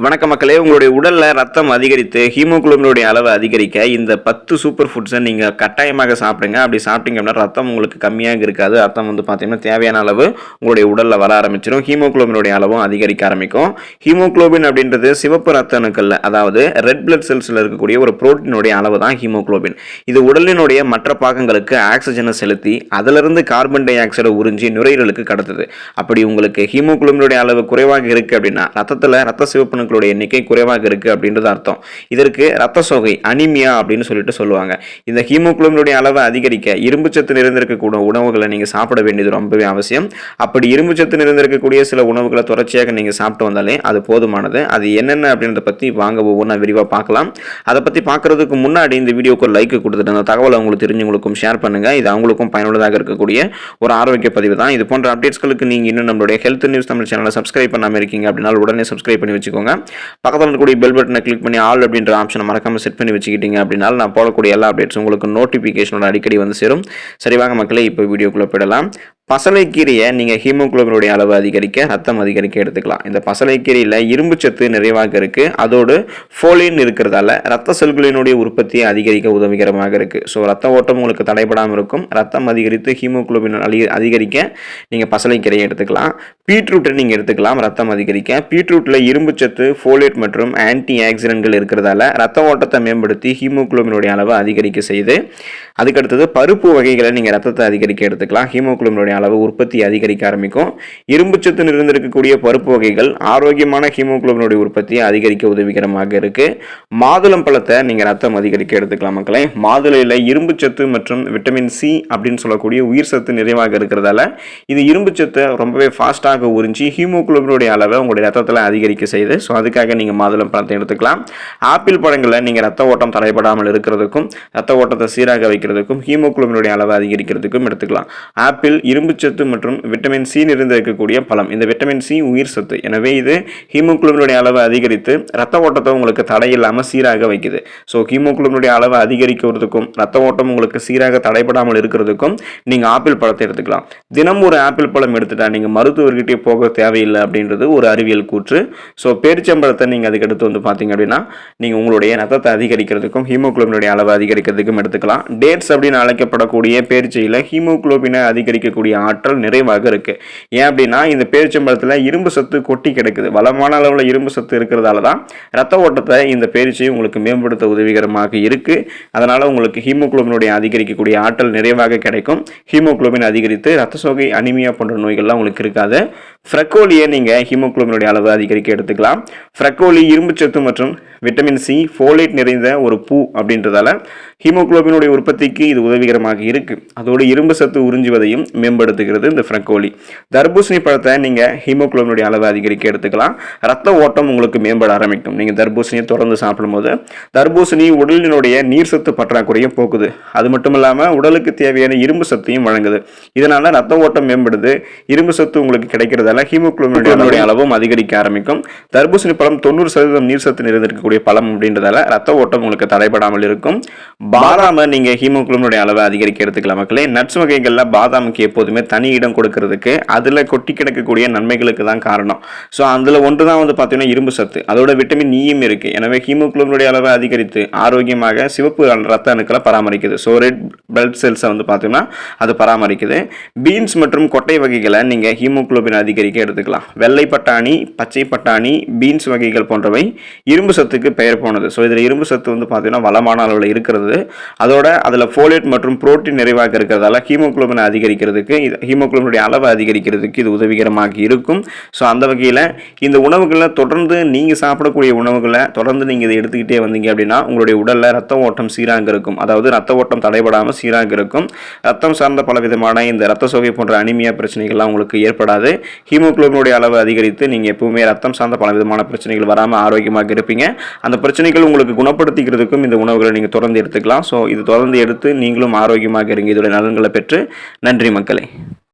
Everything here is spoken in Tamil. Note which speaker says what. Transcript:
Speaker 1: வணக்க மக்களே, உங்களுடைய உடல்ல ரத்தம் அதிகரித்து ஹீமோகுளோபினுடைய அளவு அதிகரிக்க இந்த 10 சூப்பர் ஃபுட்ஸை நீங்க கட்டாயமாக சாப்பிடுங்க. அப்படி சாப்பிட்டீங்க அப்படின்னா ரத்தம் உங்களுக்கு கம்மியாக இருக்காது. ரத்தம் பார்த்தீங்கன்னா தேவையான அளவு உங்களுடைய உடல்ல வர ஆரம்பிச்சிடும். ஹீமோகுளோபினுடைய அளவும் அதிகரிக்க ஆரம்பிக்கும். ஹீமோகுளோபின் அப்படின்றது சிவப்பு ரத்த அணுக்கள்ல, அதாவது ரெட் பிளட் செல்ஸ்ல இருக்கக்கூடிய ஒரு புரோட்டீனுடைய அளவு தான் ஹீமோகுளோபின். இது உடலினுடைய மற்ற பாகங்களுக்கு ஆக்சிஜனை செலுத்தி அதிலிருந்து கார்பன் டை ஆக்சைடை உறிஞ்சி நுரையீரலுக்கு கடத்துது. அப்படி உங்களுக்கு ஹீமோகுளோபினுடைய அளவு குறைவாக இருக்கு அப்படின்னா ரத்தத்தில் ரத்த சிவப்பு எண்ணிக்கை குறைவாக இருக்கு அப்படின்றது அர்த்தம். இதற்கு ரத்த சோகை அனிமியா அப்படின்னு சொல்லுவாங்க. இந்த ஹீமோகுளோபினுடைய அளவை அதிகரிக்க இரும்பு சத்து நிறைந்திருக்கக்கூடிய உணவுகளை நீங்க சாப்பிட வேண்டியது ரொம்பவே அவசியம். அப்படி இரும்பு சத்து நிறைந்திருக்கக்கூடிய சில உணவுகளை தொடர்ச்சியாக நீங்க சாப்பிட்டு வந்தாலே அது போதுமானது. அது என்னென்ன அப்படின்றத பத்தி வாங்க ஒவ்வொன்றா விரிவாக பார்க்கலாம். அதை பத்தி பார்க்கறதுக்கு முன்னாடி இந்த வீடியோக்கு ஒரு லைக் கொடுத்துட்டு அந்த தகவலை உங்களுக்கு தெரிஞ்சவங்களுக்கும் ஷேர் பண்ணுங்க. இது அவங்களுக்கும் பயனுள்ளதாக இருக்கக்கூடிய ஒரு ஆரோக்கிய பதிவு தான். இது போன்ற அப்டேட்ஸ்களுக்கு நீங்க இன்னும் நம்மளுடைய ஹெல்த் நியூஸ் தமிழ் சேனலை சப்ஸ்கிரைப் பண்ணாம இருக்கீங்க அப்படின்னா உடனே சப்ஸ்கிரைப் பண்ணி வச்சுக்கோங்க. பக்கத்தில் இருக்கக்கூடிய பெல் பட்டனை கிளிக் பண்ணி ஆல் அப்படின்ற ஆப்ஷனை மறக்காம செட் பண்ணி வச்சுக்கிட்டீங்க அப்படின்னா நான் போடக்கூடிய எல்லா அப்டேட்ஸ் உங்களுக்கு நோட்டிஃபிகேஷனோட அடிக்கடி வந்து சேரும். சரி வாங்க மக்களே, இப்போ வீடியோக்குள்ள போயிடலாம். பசலைக்கீரையை நீங்கள் ஹீமோகுளோபினுடைய அளவு அதிகரிக்க ரத்தம் அதிகரிக்க எடுத்துக்கலாம். இந்த பசலைக்கீரையில் இரும்பு சத்து நிறைவாக இருக்குது. அதோடு ஃபோலின் இருக்கிறதால ரத்த செல்களினுடைய உற்பத்தியை அதிகரிக்க உதவிகரமாக இருக்குது. ஸோ ரத்த ஓட்டம் உங்களுக்கு தடைபடாமல் இருக்கும். ரத்தம் அதிகரித்து ஹீமோகுளோபின் அதிகரிக்க நீங்கள் பசலைக்கீரையை எடுத்துக்கலாம். பீட்ரூட்டை நீங்கள் எடுத்துக்கலாம் ரத்தம் அதிகரிக்க. பீட்ரூட்டில் இரும்பு சத்து, ஃபோலேட் மற்றும் ஆன்டி ஆக்சிடென்ட்கள் இருக்கிறதால ரத்த ஓட்டத்தை மேம்படுத்தி ஹீமோகுளோபினுடைய அளவை அதிகரிக்க செய்யுது. அதுக்கடுத்தது பருப்பு வகைகளை நீங்கள் ரத்தத்தை அதிகரிக்க எடுத்துக்கலாம். ஹீமோகுளோபினுடைய அளவு உற்பத்தி அதிகரிக்க ஆரம்பிக்கும். இரும்பு சத்து நிறைந்திருக்கக்கூடிய பருப்பு வகைகள் ஆரோக்கியமான ஹீமோகுளோபினுடைய உற்பத்தியை அதிகரிக்க உதவிகரமாக இருக்கு. மாதுளம் பழத்தை நீங்க ரத்தம் அதிகரிக்க எடுத்துக்கலாம் மக்களே. மாதுளையில இரும்பு சத்து மற்றும் விட்டமின் சி அப்படின்னு சொல்லக்கூடிய உயிர் சத்து நிறைவாக இருக்கிறதால இது இரும்பு சத்தை ரொம்பவே ஃபாஸ்டாக உறிஞ்சி ஹீமோகுளோபினுடைய அளவை உங்களுடைய ரத்தத்தில் அதிகரிக்க செய்யுது. ஸோ அதுக்காக நீங்க மாதுளம் பழத்தை எடுத்துக்கலாம். ஆப்பிள் பழங்களை நீங்க ரத்த ஓட்டம் தடைபடாமல் இருக்கிறதுக்கும் ரத்த ஓட்டத்தை சீராக வைக்கிறதுக்கும் ஹீமோகுளோபினுடைய அளவை அதிகரிக்கிறதுக்கும் எடுத்துக்கலாம். ஆப்பிள் இரும்பு சத்து மற்றும் விட்டமின் சி நிறைந்து இருக்கக்கூடிய பழம். இந்த விட்டமின் சி உயிர் சத்து. எனவே இது ஹீமோகுளோபினுடைய அளவை அதிகரித்து ரத்த ஓட்டத்தை உங்களுக்கு தடையில்லாமல் சீராக வைக்குது. ஸோ ஹீமோகுளோபினுடைய அளவை அதிகரிக்கிறதுக்கும் ரத்த ஓட்டம் உங்களுக்கு சீராக தடைபடாமல் இருக்கிறதுக்கும் நீங்க ஆப்பிள் பழத்தை எடுத்துக்கலாம். தினம் ஒரு ஆப்பிள் பழம் எடுத்துட்டா நீங்க மருத்துவர்கிட்டே போக தேவையில்லை அப்படின்றது ஒரு அறிவியல் கூற்று. ஸோ பேரிச்சம்பழத்தை நீங்க அதுக்கு எடுத்து பார்த்தீங்க அப்படின்னா நீங்க உங்களுடைய ரத்தத்தை அதிகரிக்கிறதுக்கும் ஹீமோகுளோபினுடைய அளவை அதிகரிக்கிறதுக்கும் எடுத்துக்கலாம். டேட்ஸ் அப்படின்னு அழைக்கப்படக்கூடிய பேரிச்சையில் ஹீமோகுளோபினை அதிகரிக்கக்கூடிய ஆற்றல் நிறைவாக இருக்கு. ஏன் அப்படின்னா இந்த பேரிச்சம்பழத்தில் இரும்பு சத்து கொட்டி கிடக்குது. வளமான அளவில் இரும்பு சத்து இருக்கிறதால தான் ரத்த ஓட்டத்தை இந்த பேரிச்சை உங்களுக்கு மேம்படுத்த உதவிகரமாக இருக்கு. அதனால உங்களுக்கு ஹீமோகுளோபினுடைய அதிகரிக்கக்கூடிய ஆற்றல் நிறைவாக கிடைக்கும். ஹீமோகுளோபின் அதிகரித்து ரத்த சோகை, அனிமியா போன்ற நோய்கள்லாம் உங்களுக்கு இருக்காது. ஃப்ரக்கோலியை நீங்க ஹீமோகுளோபினுடைய அளவு அதிகரிக்க எடுத்துக்கலாம். ஃப்ரக்கோலி இரும்பு சத்து மற்றும் விட்டமின் சி, ஃபோலேட் நிறைந்த ஒரு பூ அப்படின்றதால ஹீமோகுளோபினுடைய உற்பத்திக்கு இது உதவிகரமாக இருக்கு. அதோடு இரும்பு சத்து உறிஞ்சுவதையும் மேம்படுத்துகிறது இந்த ஃப்ரக்கோலி. தர்பூசணி பழத்தை நீங்க ஹீமோகுளோபினுடைய அளவை அதிகரிக்க எடுத்துக்கலாம். ரத்த ஓட்டம் உங்களுக்கு மேம்பட ஆரம்பிக்கும். நீங்க தர்பூசணியை தொடர்ந்து சாப்பிடும்போது தர்பூசணி உடலினுடைய நீர் சத்து பற்றாக்குறையும் போக்குது. அது மட்டும் இல்லாம உடலுக்கு தேவையான இரும்பு சத்தையும் வழங்குது. இதனால ரத்த ஓட்டம் மேம்படுது. இரும்பு சத்து உங்களுக்கு கிடைக்கிறதால ஹீமோகுளோபினுடைய அளவும் அதிகரிக்க ஆரம்பிக்கும். தர்பூசணி பழம் 90% நீர் சத்து நிறைந்திருக்கக்கூடிய பழம் அப்படின்றதால ரத்த ஓட்டம் உங்களுக்கு தடைபடாமல் இருக்கும். பாதாம நீங்க ஹீமோகுளோபினுடைய அளவை அதிகரிக்க எடுத்துக்கலாம் மக்களே. நட்ஸ் வகைகள்ல பாதாமுக்கு எப்போதுமே தனி இடம் கொடுக்கிறதுக்கு அதுல கொட்டி கிடக்கக்கூடிய நன்மைகளுக்கு தான் காரணம். ஸோ அதுல ஒன்று தான் பார்த்தீங்கன்னா இரும்பு சத்து. அதோட விட்டமின் ஈயும் இருக்கு. எனவே ஹீமோகுளோபினுடைய அளவை அதிகரித்து ஆரோக்கியமாக சிவப்பு ரத்த அணுக்களை பராமரிக்குது. ஸோ ரெட் பிளட் செல்ஸை பார்த்தீங்கன்னா அது பராமரிக்குது. பீன்ஸ் மற்றும் கொட்டை வகைகளை நீங்க ஹீமோகுளோபின் அதிகரிக்க எடுத்துக்கலாம். வெள்ளை பட்டாணி, பச்சை பட்டாணி, பீன்ஸ் வகைகள் போன்றவை இரும்பு சத்துக்கு பெயர் போனது. ஸோ இதில் இரும்பு சத்து பார்த்தீங்கன்னா வளமான அளவில் இருக்கிறது. அதோட அதில் ஃபோலேட் மற்றும் புரோட்டீன் நிறைவாக இருக்கிறதால ஹீமோகுளோபினை அதிகரிக்கிறதுக்கு, ஹீமோகுளோபினுடைய அளவை அதிகரிக்கிறதுக்கு இது உதவிகரமாக இருக்கும். ஸோ அந்த வகையில் இந்த உணவுகளை தொடர்ந்து நீங்கள் சாப்பிடக்கூடிய உணவுகளை தொடர்ந்து நீங்கள் இதை எடுத்துக்கிட்டே வந்தீங்க அப்படின்னா உங்களுடைய உடலில் ரத்த ஓட்டம் சீராக இருக்கும். அதாவது ரத்த ஓட்டம் தடைபடாமல் சீராக இருக்கும். ரத்தம் சார்ந்த பல விதமான இந்த ரத்த சோகை போன்ற அனிமியா பிரச்சனைகள்லாம் உங்களுக்கு ஏற்படாது. ஹீமோகுளோபினுடைய அளவு அதிகரித்து நீங்கள் எப்பவுமே ரத்தம் சார்ந்த பல விதமான பிரச்சனைகள் வராமல் ஆரோக்கியமாக இருப்பீங்க. அந்த பிரச்சனைகள் உங்களுக்கு குணப்படுத்திக்கிறதுக்கும் இந்த உணவுகளை நீங்கள் தொடர்ந்து எடுத்துக்கலாம். ஸோ இது தொடர்ந்து எடுத்து நீங்களும் ஆரோக்கியமாக இருங்க. இதோட நலன்களை பெற்று நன்றி மக்களே.